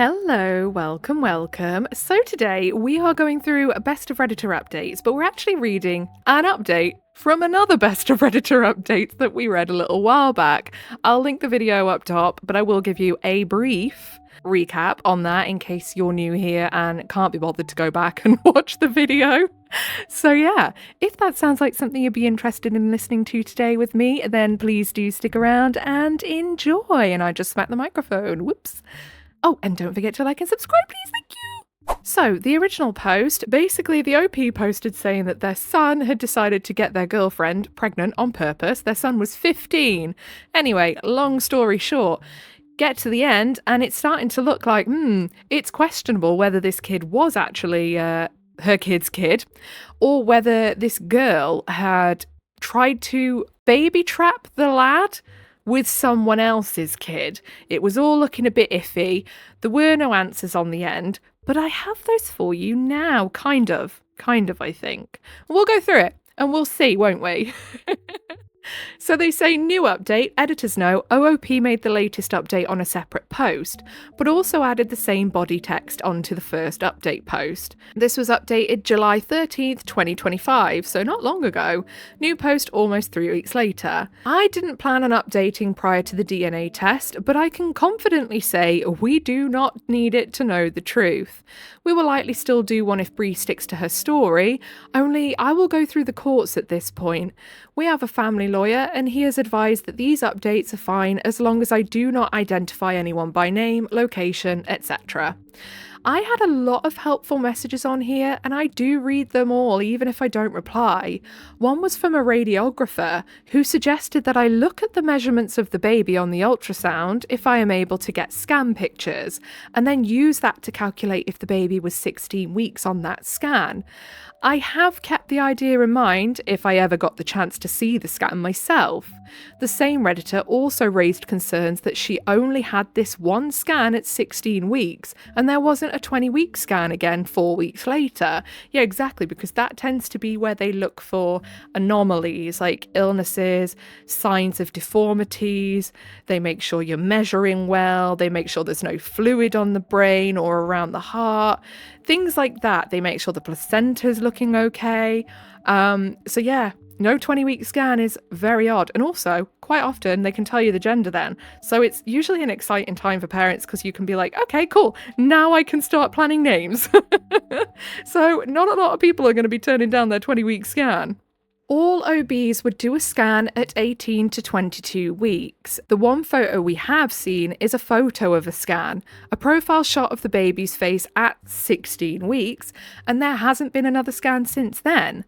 Hello, welcome. So today we are going through Best of Redditor updates, but we're actually reading an update from another Best of Redditor update that we read a little while back. I'll link the video up top, but I will give you a brief recap on that in case you're new here and can't be bothered to go back and watch the video. So yeah, if that sounds like something you'd be interested in listening to today with me, then please do stick around and enjoy. And I just smacked the microphone. Whoops. Oh, and don't forget to like and subscribe, please. Thank you. So, the original post, basically the OP posted saying that their son had decided to get their girlfriend pregnant on purpose. Their son was 15. Anyway, long story short, get to the end and it's starting to look like, it's questionable whether this kid was actually her kid's kid or whether this girl had tried to baby trap the lad with someone else's kid. It was all looking a bit iffy. There were no answers on the end, but I have those for you now, kind of, I think. We'll go through it and we'll see, won't we? So they say, new update, editors know OOP made the latest update on a separate post, but also added the same body text onto the first update post. This was updated July 13th, 2025, so not long ago. New post almost 3 weeks later. I didn't plan on updating prior to the DNA test, but I can confidently say we do not need it to know the truth. We will likely still do one if Bree sticks to her story, only I will go through the courts at this point. We have a family lawyer and he has advised that these updates are fine as long as I do not identify anyone by name, location, etc. I had a lot of helpful messages on here and I do read them all even if I don't reply. One was from a radiographer who suggested that I look at the measurements of the baby on the ultrasound if I am able to get scan pictures and then use that to calculate if the baby was 16 weeks on that scan. I have kept the idea in mind if I ever got the chance to see the scan myself. The same Redditor also raised concerns that she only had this one scan at 16 weeks and there wasn't a 20-week scan again 4 weeks later. Yeah, exactly, because that tends to be where they look for anomalies like illnesses, signs of deformities. They make sure you're measuring well. They make sure there's no fluid on the brain or around the heart. Things like that. They make sure the placenta's looking okay. So yeah, no 20-week scan is very odd. And also, quite often, they can tell you the gender then. So it's usually an exciting time for parents because you can be like, okay, cool, now I can start planning names. So not a lot of people are going to be turning down their 20-week scan. All OBs would do a scan at 18 to 22 weeks. The one photo we have seen is a photo of a scan, a profile shot of the baby's face at 16 weeks, and there hasn't been another scan since then.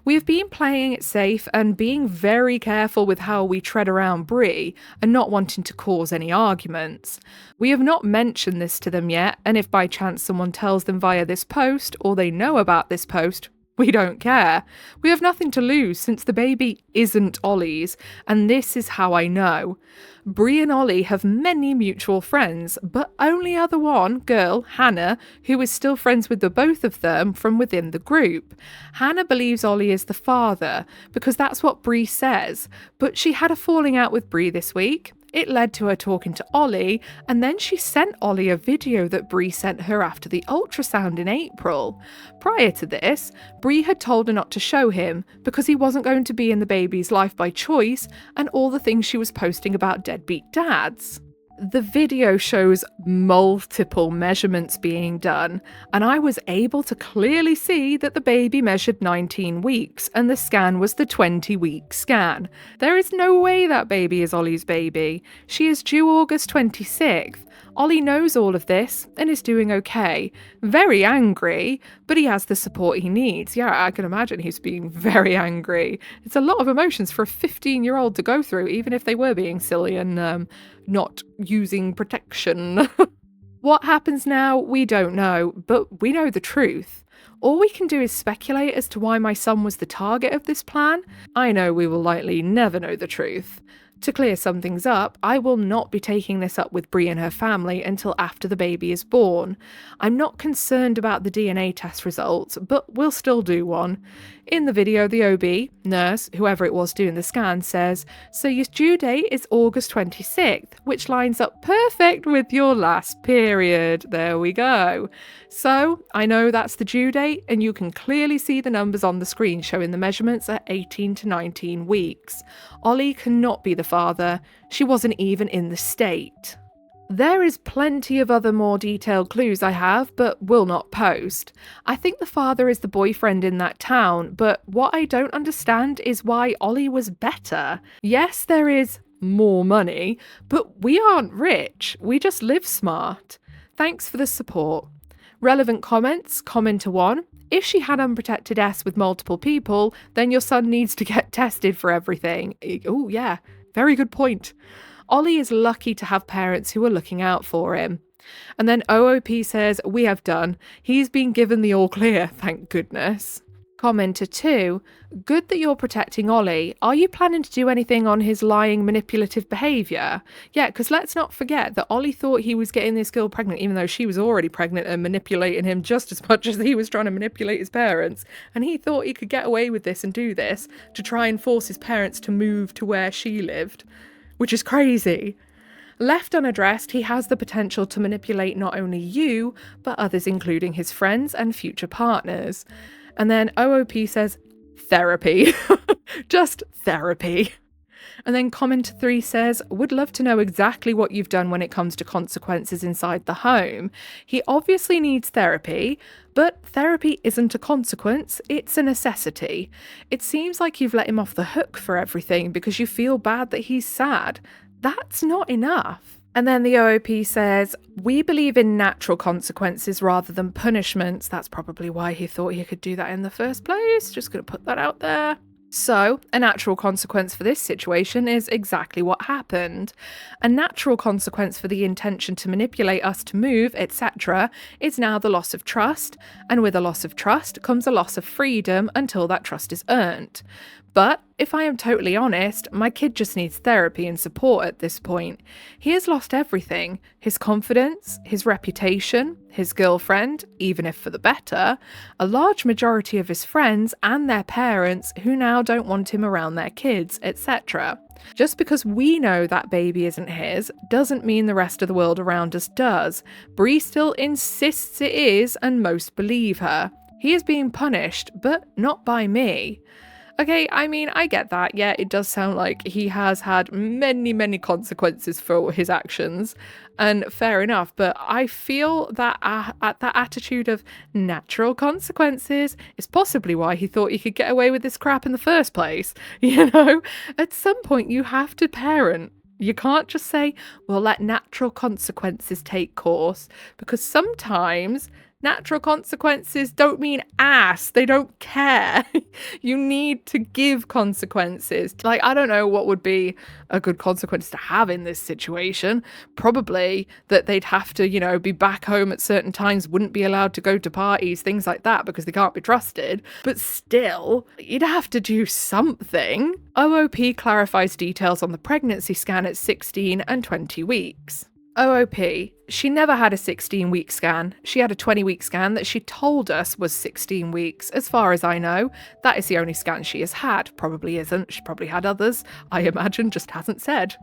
We have been playing it safe and being very careful with how we tread around Bree and not wanting to cause any arguments. We have not mentioned this to them yet, and if by chance someone tells them via this post or they know about this post, we don't care. We have nothing to lose since the baby isn't Ollie's, and this is how I know. Bree and Ollie have many mutual friends, but only other one, girl, Hannah, who is still friends with the both of them from within the group. Hannah believes Ollie is the father, because that's what Bree says, but she had a falling out with Bree this week. It led to her talking to Ollie, and then she sent Ollie a video that Bree sent her after the ultrasound in April. Prior to this, Bree had told her not to show him because he wasn't going to be in the baby's life by choice and all the things she was posting about deadbeat dads. The video shows multiple measurements being done, and I was able to clearly see that the baby measured 19 weeks and the scan was the 20-week scan. There is no way that baby is Ollie's baby. She is due August 26th. Ollie knows all of this and is doing okay. Very angry, but he has the support he needs. Yeah, I can imagine he's being very angry. It's a lot of emotions for a 15-year-old to go through, even if they were being silly and not using protection. What happens now, we don't know, but we know the truth. All we can do is speculate as to why my son was the target of this plan. I know we will likely never know the truth. To clear some things up, I will not be taking this up with Brie and her family until after the baby is born. I'm not concerned about the DNA test results, but we'll still do one. In the video, the OB, nurse, whoever it was doing the scan, says, "So your due date is August 26th, which lines up perfect with your last period." There we go. So, I know that's the due date, and you can clearly see the numbers on the screen showing the measurements at 18 to 19 weeks. Ollie cannot be the father. She wasn't even in the state. There is plenty of other more detailed clues I have, but will not post. I think the father is the boyfriend in that town, but what I don't understand is why Ollie was better. Yes, there is more money, but we aren't rich. We just live smart. Thanks for the support. Relevant comments, commenter 1. If she had unprotected S with multiple people, then your son needs to get tested for everything. Oh yeah, very good point. Ollie is lucky to have parents who are looking out for him. And then OOP says, "We have done. He's been given the all clear, thank goodness." Commenter 2, "Good that you're protecting Ollie. Are you planning to do anything on his lying, manipulative behaviour?" Yeah, because let's not forget that Ollie thought he was getting this girl pregnant, even though she was already pregnant and manipulating him just as much as he was trying to manipulate his parents. And he thought he could get away with this and do this to try and force his parents to move to where she lived, which is crazy. Left unaddressed, he has the potential to manipulate not only you, but others, including his friends and future partners. And then OOP says, "Therapy." Just therapy. And then commenter 3 says, "Would love to know exactly what you've done when it comes to consequences inside the home. He obviously needs therapy, but therapy isn't a consequence, it's a necessity. It seems like you've let him off the hook for everything because you feel bad that he's sad. That's not enough." And then the OOP says, "We believe in natural consequences rather than punishments." That's probably why he thought he could do that in the first place. Just going to put that out there. So, a natural consequence for this situation is exactly what happened. A natural consequence for the intention to manipulate us to move, etc., is now the loss of trust, and with a loss of trust comes a loss of freedom until that trust is earned. But if I am totally honest, my kid just needs therapy and support at this point. He has lost everything: his confidence, his reputation, his girlfriend, even if for the better, a large majority of his friends and their parents who now don't want him around their kids, etc. Just because we know that baby isn't his doesn't mean the rest of the world around us does. Bree still insists it is, and most believe her. He is being punished, but not by me. Okay, I mean, I get that. Yeah, it does sound like he has had many, many consequences for his actions, and fair enough, but I feel that that attitude of natural consequences is possibly why he thought he could get away with this crap in the first place. You know, at some point you have to parent. You can't just say, "Well, let natural consequences take course," because sometimes natural consequences don't mean ass. They don't care. You need to give consequences. Like, I don't know what would be a good consequence to have in this situation. Probably that they'd have to, be back home at certain times, wouldn't be allowed to go to parties, things like that, because they can't be trusted. But still, you'd have to do something. OOP clarifies details on the pregnancy scan at 16 and 20 weeks. OOP, she never had a 16-week scan. She had a 20-week scan that she told us was 16 weeks. As far as I know, that is the only scan she has had. Probably isn't. She probably had others. I imagine, just hasn't said.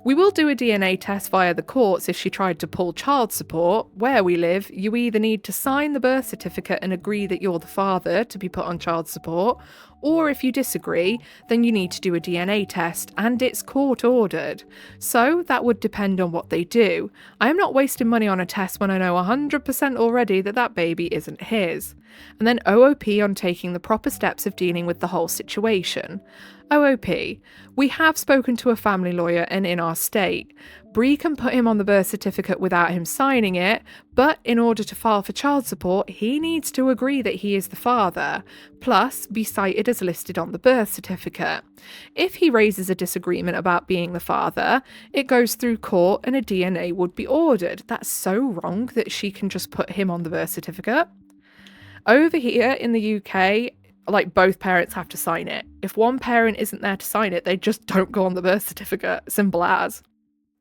We will do a DNA test via the courts if she tried to pull child support. Where we live, you either need to sign the birth certificate and agree that you're the father to be put on child support, or if you disagree, then you need to do a DNA test, and it's court ordered. So that would depend on what they do. I am not wasting money on a test when I know 100% already that that baby isn't his. And then OOP on taking the proper steps of dealing with the whole situation. OOP, we have spoken to a family lawyer and in our state. Bree can put him on the birth certificate without him signing it, but in order to file for child support, he needs to agree that he is the father, plus be cited as listed on the birth certificate. If he raises a disagreement about being the father, it goes through court and a DNA would be ordered. That's so wrong that she can just put him on the birth certificate. Over here in the UK, like both parents have to sign it. If one parent isn't there to sign it, they just don't go on the birth certificate. Simple as.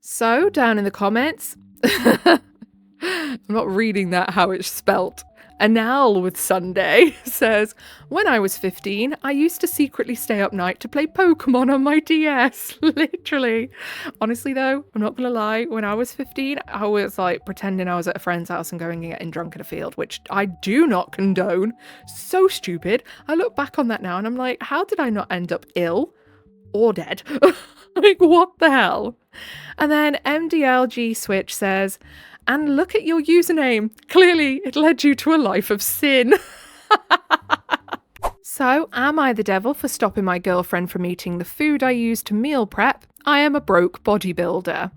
So, down in the comments, I'm not reading that how it's spelt. Anal with Sunday says, when I was 15, I used to secretly stay up night to play Pokemon on my DS. Literally. Honestly though, I'm not gonna lie, when I was 15, I was like pretending I was at a friend's house and going and getting drunk at a field, which I do not condone. So stupid. I look back on that now and I'm like, how did I not end up ill or dead? Like, what the hell? And then MDLG Switch says, and look at your username. Clearly, it led you to a life of sin. So, am I the devil for stopping my girlfriend from eating the food I use to meal prep? I am a broke bodybuilder.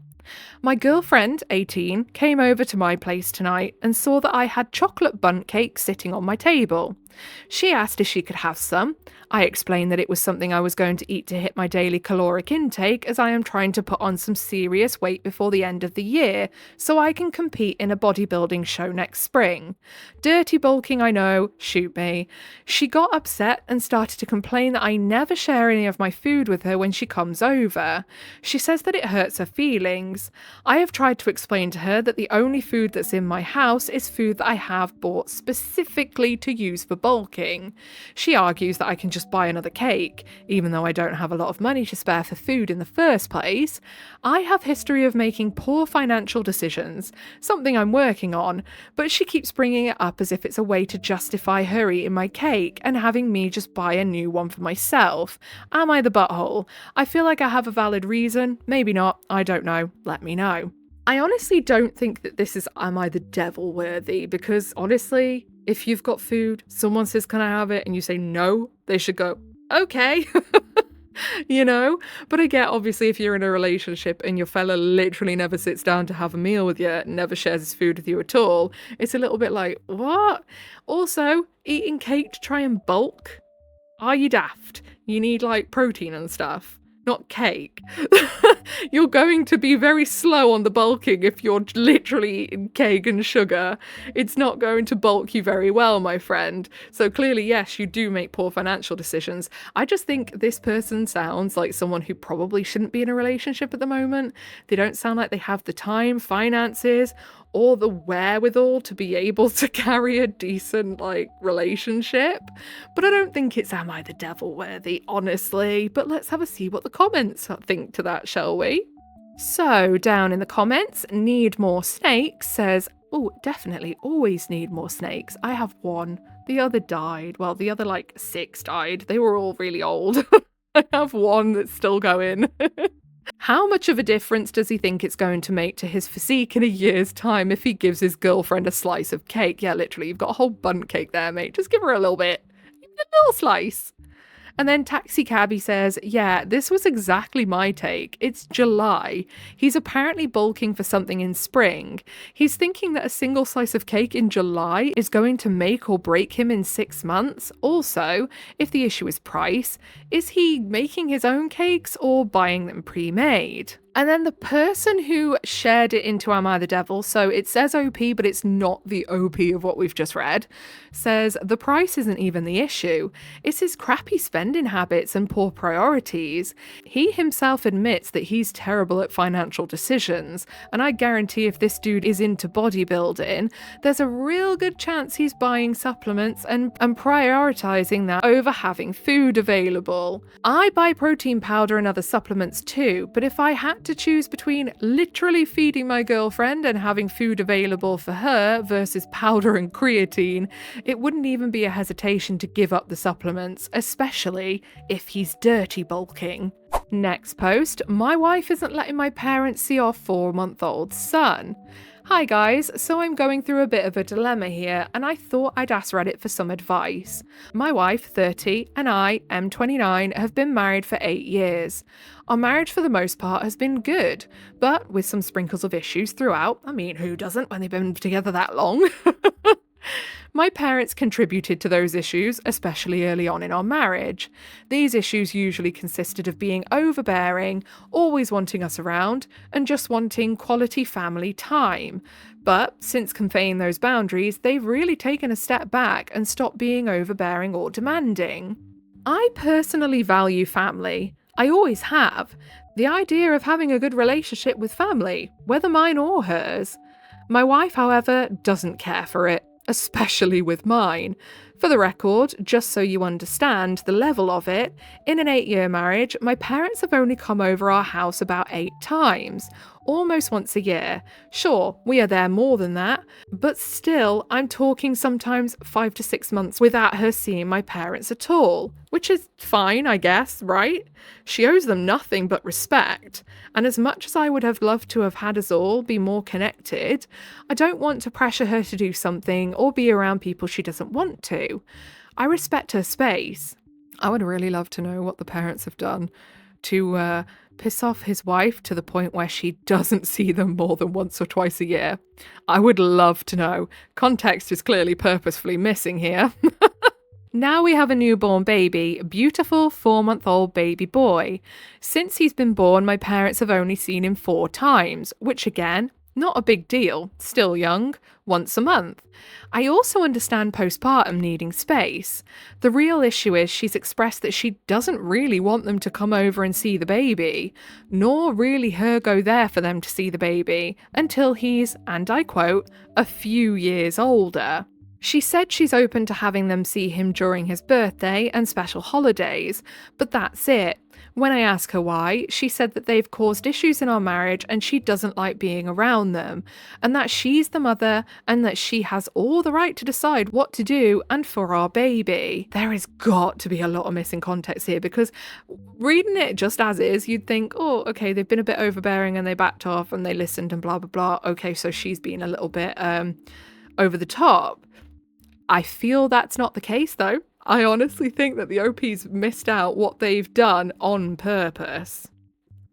My girlfriend, 18, came over to my place tonight and saw that I had chocolate bundt cake sitting on my table. She asked if she could have some. I explained that it was something I was going to eat to hit my daily caloric intake, as I am trying to put on some serious weight before the end of the year so I can compete in a bodybuilding show next spring. Dirty bulking, I know, shoot me. She got upset and started to complain that I never share any of my food with her when she comes over. She says that it hurts her feelings. I have tried to explain to her that the only food that's in my house is food that I have bought specifically to use for bulking. She argues that I can just buy another cake, even though I don't have a lot of money to spare for food in the first place. I have history of making poor financial decisions, something I'm working on, but she keeps bringing it up as if it's a way to justify her eating my cake and having me just buy a new one for myself. Am I the butthole? I feel like I have a valid reason, maybe not, I don't know, let me know. I honestly don't think that this is am I the devil worthy, because honestly, if you've got food, someone says, can I have it? And you say no, they should go, okay. You know? But I get, obviously, if you're in a relationship and your fella literally never sits down to have a meal with you, never shares his food with you at all, it's a little bit like, what? Also, eating cake to try and bulk? Are you daft? You need, like, protein and stuff, not cake. You're going to be very slow on the bulking if you're literally eating cake and sugar. It's not going to bulk you very well, my friend. So clearly, yes, you do make poor financial decisions. I just think this person sounds like someone who probably shouldn't be in a relationship at the moment. They don't sound like they have the time, finances, or the wherewithal to be able to carry a decent, like, relationship. But I don't think it's am I the devil worthy, honestly. But let's have a see what the comments think to that, shall we? So, down in the comments, Need More Snakes says, oh, definitely always need more snakes. I have one. The other died. Well, the other, like, 6 died. They were all really old. I have one that's still going. How much of a difference does he think it's going to make to his physique in a year's time if he gives his girlfriend a slice of cake? Yeah, literally, you've got a whole bundt cake there, mate. Just give her a little bit. A little slice. And then Taxi Cabby says, yeah, this was exactly my take. It's July. He's apparently bulking for something in spring. He's thinking that a single slice of cake in July is going to make or break him in 6 months. Also, if the issue is price, is he making his own cakes or buying them pre-made? And then the person who shared it into Am I the Devil, so it says OP, but it's not the OP of what we've just read, says the price isn't even the issue. It's his crappy spending habits and poor priorities. He himself admits that he's terrible at financial decisions, and I guarantee if this dude is into bodybuilding, there's a real good chance he's buying supplements and prioritizing that over having food available. I buy protein powder and other supplements too, but if I had to choose between literally feeding my girlfriend and having food available for her versus powder and creatine, it wouldn't even be a hesitation to give up the supplements, especially if he's dirty bulking. Next post, my wife isn't letting my parents see our 4-month-old son. Hi guys, so I'm going through a bit of a dilemma here and I thought I'd ask Reddit for some advice. My wife, 30, and I, M29, have been married for 8 years. Our marriage for the most part has been good, but with some sprinkles of issues throughout. I mean, who doesn't when they've been together that long? My parents contributed to those issues, especially early on in our marriage. These issues usually consisted of being overbearing, always wanting us around, and just wanting quality family time. But since conveying those boundaries, they've really taken a step back and stopped being overbearing or demanding. I personally value family. I always have. The idea of having a good relationship with family, whether mine or hers. My wife, however, doesn't care for it, especially with mine. For the record, just so you understand the level of it, in an 8-year marriage, my parents have only come over our house about 8 times, almost once a year. Sure, we are there more than that, but still, I'm talking sometimes 5 to 6 months without her seeing my parents at all, which is fine, I guess, right? She owes them nothing but respect, and as much as I would have loved to have had us all be more connected, I don't want to pressure her to do something or be around people she doesn't want to. I respect her space. I would really love to know what the parents have done to piss off his wife to the point where she doesn't see them more than once or twice a year. I would love to know. Context is clearly purposefully missing here. Now we have a newborn baby, a beautiful 4-month-old baby boy. Since he's been born, my parents have only seen him 4 times, which again, not a big deal, still young, once a month. I also understand postpartum needing space. The real issue is she's expressed that she doesn't really want them to come over and see the baby, nor really her go there for them to see the baby, until he's, and I quote, a few years older. She said she's open to having them see him during his birthday and special holidays, but that's it. When I ask her why, she said that they've caused issues in our marriage and she doesn't like being around them, and that she's the mother and that she has all the right to decide what to do and for our baby. There has got to be a lot of missing context here, because reading it just as is, you'd think, oh, okay, they've been a bit overbearing and they backed off and they listened and blah, blah, blah. Okay, so she's been a little bit over the top. I feel that's not the case, though. I honestly think that the OP's missed out what they've done on purpose.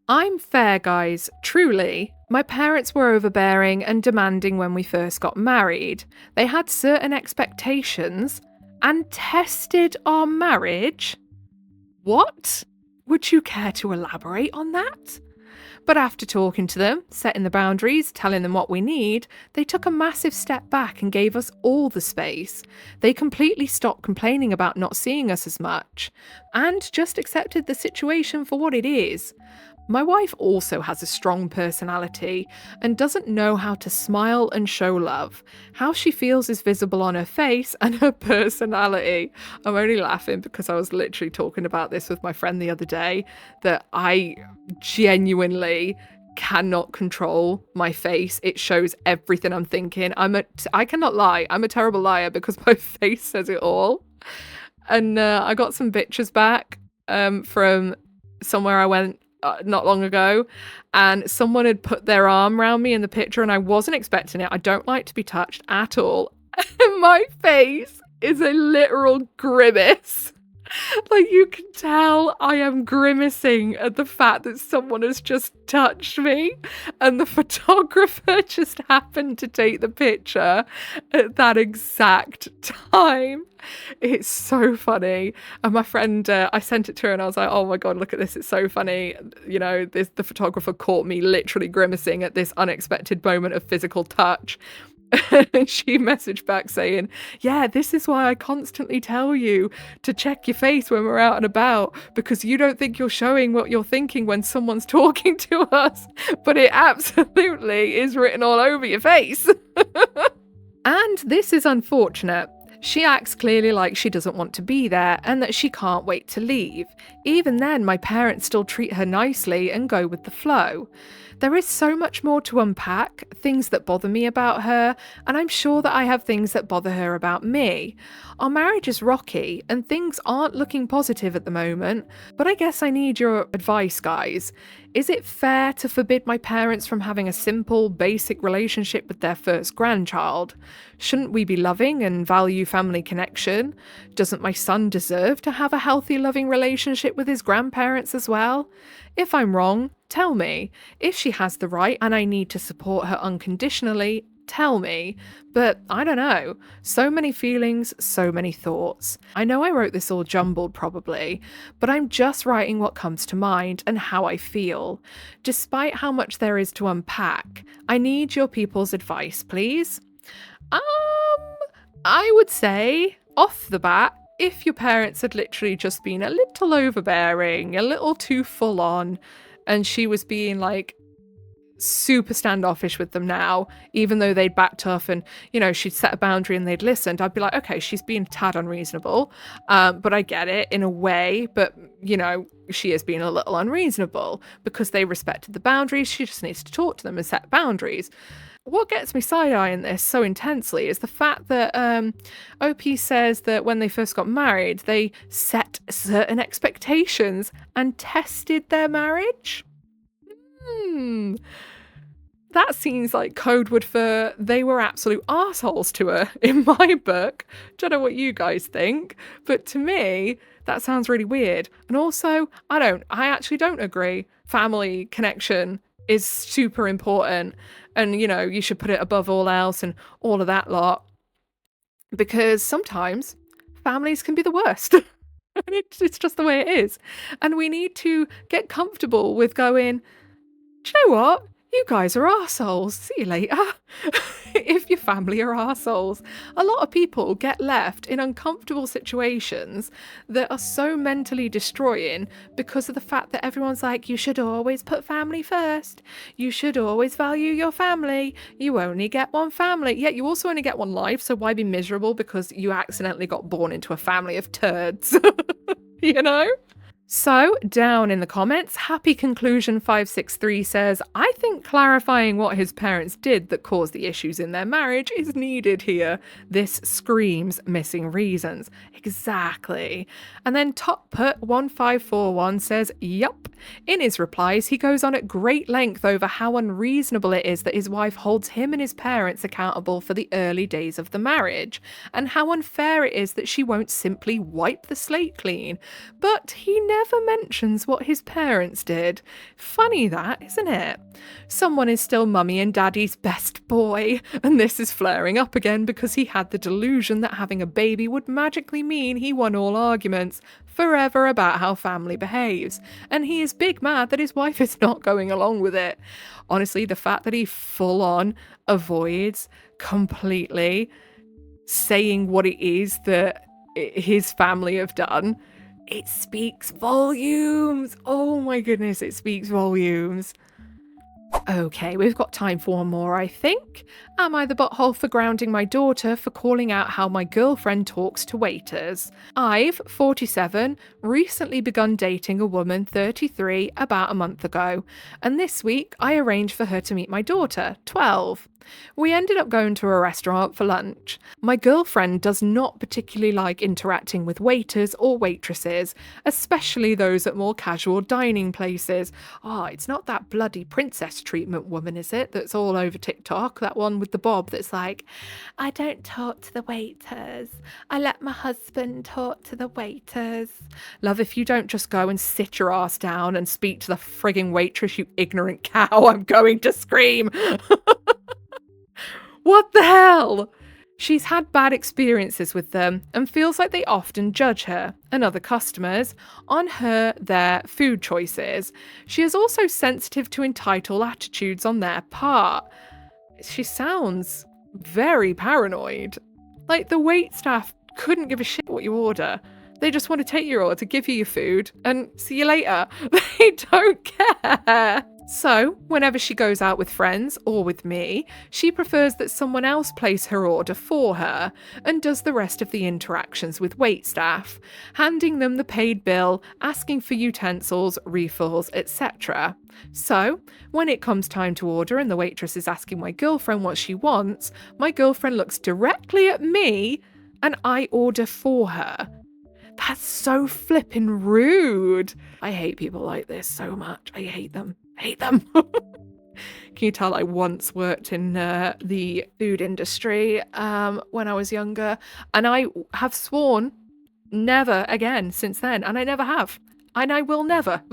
I'm fair, guys, truly. My parents were overbearing and demanding when we first got married. They had certain expectations and tested our marriage. What? Would you care to elaborate on that? But after talking to them, setting the boundaries, telling them what we need, they took a massive step back and gave us all the space. They completely stopped complaining about not seeing us as much, and just accepted the situation for what it is. My wife also has a strong personality and doesn't know how to smile and show love. How she feels is visible on her face and her personality. I'm only laughing because I was literally talking about this with my friend the other day, that I genuinely cannot control my face. It shows everything I'm thinking. I cannot lie. I'm a terrible liar because my face says it all. And I got some pictures back from somewhere I went not long ago, and someone had put their arm around me in the picture and I wasn't expecting it. I don't like to be touched at all. And my face is a literal grimace. Like, you can tell I am grimacing at the fact that someone has just touched me, and the photographer just happened to take the picture at that exact time. It's so funny. And my friend, I sent it to her and I was like, oh my God, look at this. It's so funny. You know, the photographer caught me literally grimacing at this unexpected moment of physical touch. And she messaged back saying, yeah, this is why I constantly tell you to check your face when we're out and about, because you don't think you're showing what you're thinking when someone's talking to us, but it absolutely is written all over your face. And this is unfortunate. She acts clearly like she doesn't want to be there and that she can't wait to leave. Even then, my parents still treat her nicely and go with the flow. There is so much more to unpack, things that bother me about her, and I'm sure that I have things that bother her about me. Our marriage is rocky and things aren't looking positive at the moment, but I guess I need your advice, guys. Is it fair to forbid my parents from having a simple, basic relationship with their first grandchild? Shouldn't we be loving and value family connection? Doesn't my son deserve to have a healthy, loving relationship with his grandparents as well? If I'm wrong, tell me. If she has the right and I need to support her unconditionally, tell me, but I don't know. So many feelings, so many thoughts. I know I wrote this all jumbled probably, but I'm just writing what comes to mind and how I feel. Despite how much there is to unpack, I need your people's advice, please. Um, I would say, off the bat, if your parents had literally just been a little overbearing, a little too full on, and she was being like super standoffish with them now, even though they'd backed off and, you know, she'd set a boundary and they'd listened, I'd be like, okay, she's being a tad unreasonable. But I get it in a way, but, you know, she is being a little unreasonable because they respected the boundaries. She just needs to talk to them and set boundaries. What gets me side-eyeing this so intensely is the fact that OP says that when they first got married, they set certain expectations and tested their marriage. That seems like code word for they were absolute arseholes to her in my book. Don't know what you guys think, but to me, that sounds really weird. And also, I actually don't agree. Family connection is super important and, you know, you should put it above all else and all of that lot. Because sometimes families can be the worst. And it's just the way it is. And we need to get comfortable with going, do you know what? You guys are arseholes. See you later. If your family are arseholes. A lot of people get left in uncomfortable situations that are so mentally destroying because of the fact that everyone's like, you should always put family first. You should always value your family. You only get one family. Yet you also only get one life, so why be miserable because you accidentally got born into a family of turds? You know? So, down in the comments, Happy Conclusion 563 says, I think clarifying what his parents did that caused the issues in their marriage is needed here. This screams missing reasons. Exactly. And then Top Put 1541 says, yup. In his replies, he goes on at great length over how unreasonable it is that his wife holds him and his parents accountable for the early days of the marriage, and how unfair it is that she won't simply wipe the slate clean. But he never mentions what his parents did. Funny that, isn't it? Someone is still mummy and daddy's best boy, and this is flaring up again because he had the delusion that having a baby would magically mean he won all arguments forever about how family behaves, and he is big mad that his wife is not going along with it. Honestly, the fact that he full on avoids completely saying what it is that his family have done, it speaks volumes. Oh my goodness, it speaks volumes. Okay, we've got time for one more, I think. Am I the butthole for grounding my daughter for calling out how my girlfriend talks to waiters? I've, 47, recently begun dating a woman, 33, about a month ago, and this week I arranged for her to meet my daughter, 12. We ended up going to a restaurant for lunch. My girlfriend does not particularly like interacting with waiters or waitresses, especially those at more casual dining places. Oh, it's not that bloody princess treatment woman, is it? That's all over TikTok. That one with the bob that's like, I don't talk to the waiters. I let my husband talk to the waiters. Love, if you don't just go and sit your ass down and speak to the frigging waitress, you ignorant cow, I'm going to scream. What the hell? She's had bad experiences with them and feels like they often judge her and other customers on their food choices. She is also sensitive to entitled attitudes on their part. She sounds very paranoid. Like, the waitstaff couldn't give a shit what you order. They just want to take your order, give you your food, and see you later. They don't care. So, whenever she goes out with friends or with me, she prefers that someone else place her order for her and does the rest of the interactions with waitstaff, handing them the paid bill, asking for utensils, refills, etc. So, when it comes time to order and the waitress is asking my girlfriend what she wants, my girlfriend looks directly at me and I order for her. That's so flippin' rude. I hate people like this so much. I hate them. Hate them. Can you tell I once worked in the food industry when I was younger, and I have sworn never again since then, and I never have, and I will never.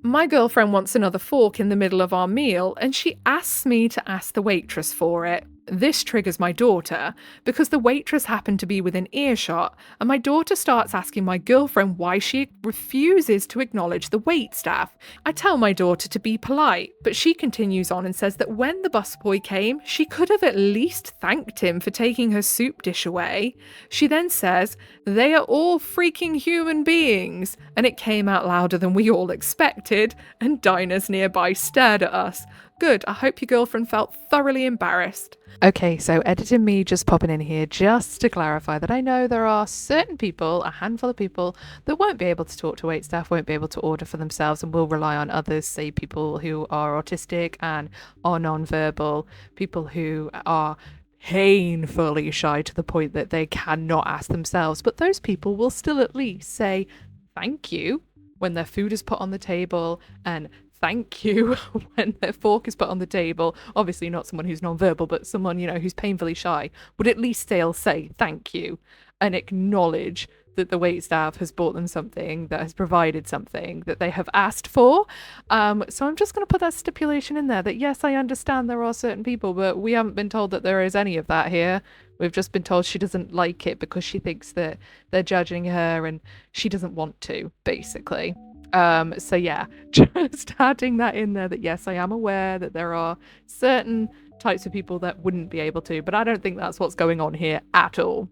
My girlfriend wants another fork in the middle of our meal, and she asks me to ask the waitress for it. This triggers my daughter, because the waitress happened to be within earshot, and my daughter starts asking my girlfriend why she refuses to acknowledge the waitstaff. I tell my daughter to be polite, but she continues on and says that when the busboy came, she could have at least thanked him for taking her soup dish away. She then says, "They are all freaking human beings," and it came out louder than we all expected, and diners nearby stared at us. Good, I hope your girlfriend felt thoroughly embarrassed. Okay, so editing me just popping in here just to clarify that I know there are certain people, a handful of people, that won't be able to talk to waitstaff, won't be able to order for themselves, and will rely on others, say people who are autistic and are non-verbal, people who are painfully shy to the point that they cannot ask themselves. But those people will still at least say thank you when their food is put on the table, and thank you when their fork is put on the table. Obviously not someone who's non-verbal, but someone, who's painfully shy would at least still say thank you and acknowledge that the waitstaff has bought them something, that has provided something that they have asked for. So I'm just going to put that stipulation in there that yes, I understand there are certain people, but we haven't been told that there is any of that here. We've just been told she doesn't like it because she thinks that they're judging her and she doesn't want to, basically. So yeah, just adding that in there that yes, I am aware that there are certain types of people that wouldn't be able to, but I don't think that's what's going on here at all.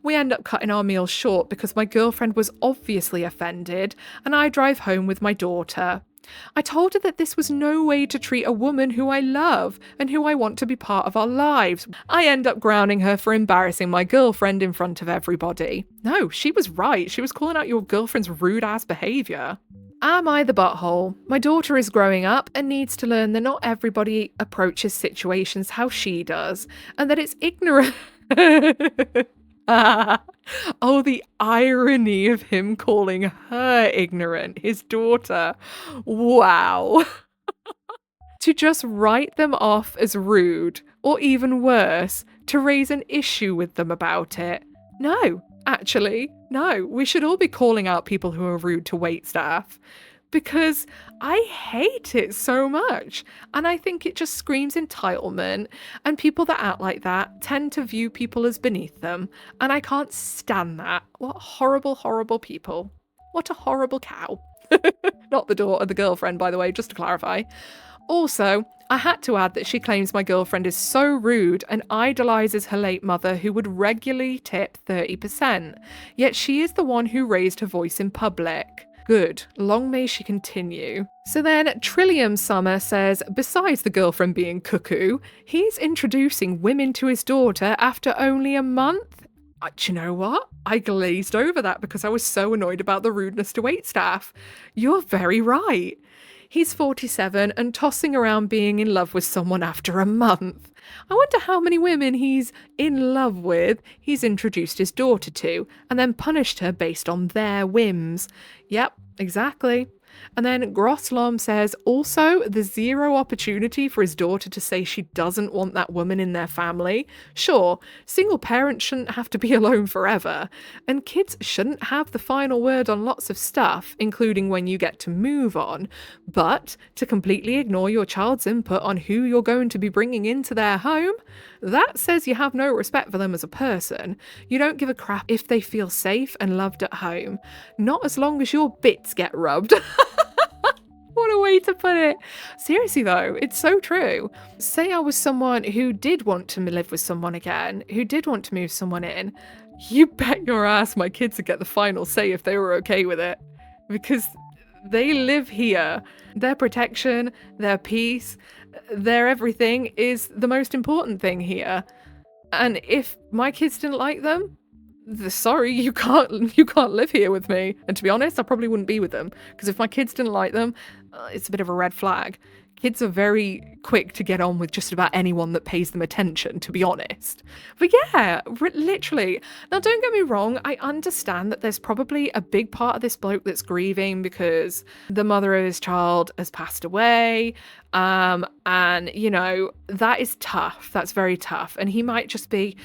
We end up cutting our meal short because my girlfriend was obviously offended, and I drive home with my daughter. I told her that this was no way to treat a woman who I love and who I want to be part of our lives. I end up grounding her for embarrassing my girlfriend in front of everybody. No, she was right. She was calling out your girlfriend's rude ass behaviour. Am I the butthole? My daughter is growing up and needs to learn that not everybody approaches situations how she does, and that it's ignorant. Oh, the irony of him calling her ignorant, his daughter. Wow. To just write them off as rude, or even worse, to raise an issue with them about it. No, actually, no. We should all be calling out people who are rude to waitstaff, because I hate it so much. And I think it just screams entitlement, and people that act like that tend to view people as beneath them, and I can't stand that. What horrible, horrible people. What a horrible cow. Not the daughter, the girlfriend, by the way, just to clarify. Also, I had to add that she claims my girlfriend is so rude and idolises her late mother, who would regularly tip 30%, yet she is the one who raised her voice in public. Good, long may she continue. So then Trillium Summer says, besides the girlfriend being cuckoo, he's introducing women to his daughter after only a month. Do you know what? I glazed over that because I was so annoyed about the rudeness to waitstaff. You're very right. He's 47 and tossing around being in love with someone after a month. I wonder how many women he's in love with he's introduced his daughter to and then punished her based on their whims. Yep, exactly. And then Grosslom says, also, there's zero opportunity for his daughter to say she doesn't want that woman in their family. Sure, single parents shouldn't have to be alone forever, and kids shouldn't have the final word on lots of stuff, including when you get to move on, but to completely ignore your child's input on who you're going to be bringing into their home, that says you have no respect for them as a person. You don't give a crap if they feel safe and loved at home. Not as long as your bits get rubbed. What a way to put it. Seriously though, it's so true. Say I was someone who did want to live with someone again, who did want to move someone in, you bet your ass my kids would get the final say if they were okay with it. Because they live here. Their protection, their peace, their everything is the most important thing here. And if my kids didn't like them, sorry, you can't live here with me. And to be honest, I probably wouldn't be with them, because if my kids didn't like them, it's a bit of a red flag. Kids are very quick to get on with just about anyone that pays them attention, to be honest. But yeah, literally. Now, don't get me wrong, I understand that there's probably a big part of this bloke that's grieving because the mother of his child has passed away. And, that is tough. That's very tough. And he might just be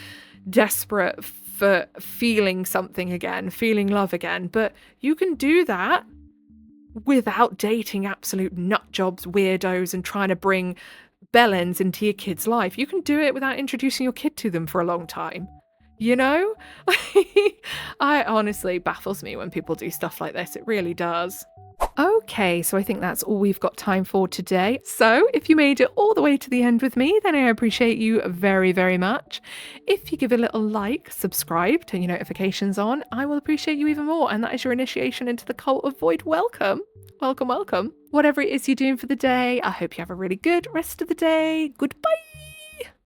desperate for feeling something again, feeling love again. But you can do that without dating absolute nut jobs, weirdos, and trying to bring bellends into your kid's life. You can do it without introducing your kid to them for a long time. You know? I honestly baffles me when people do stuff like this. It really does. Okay, so I think that's all we've got time for today. So if you made it all the way to the end with me, then I appreciate you very, very much. If you give a little like, subscribe, turn your notifications on, I will appreciate you even more. And that is your initiation into the cult of void. Welcome. Welcome, welcome. Whatever it is you're doing for the day, I hope you have a really good rest of the day. Goodbye.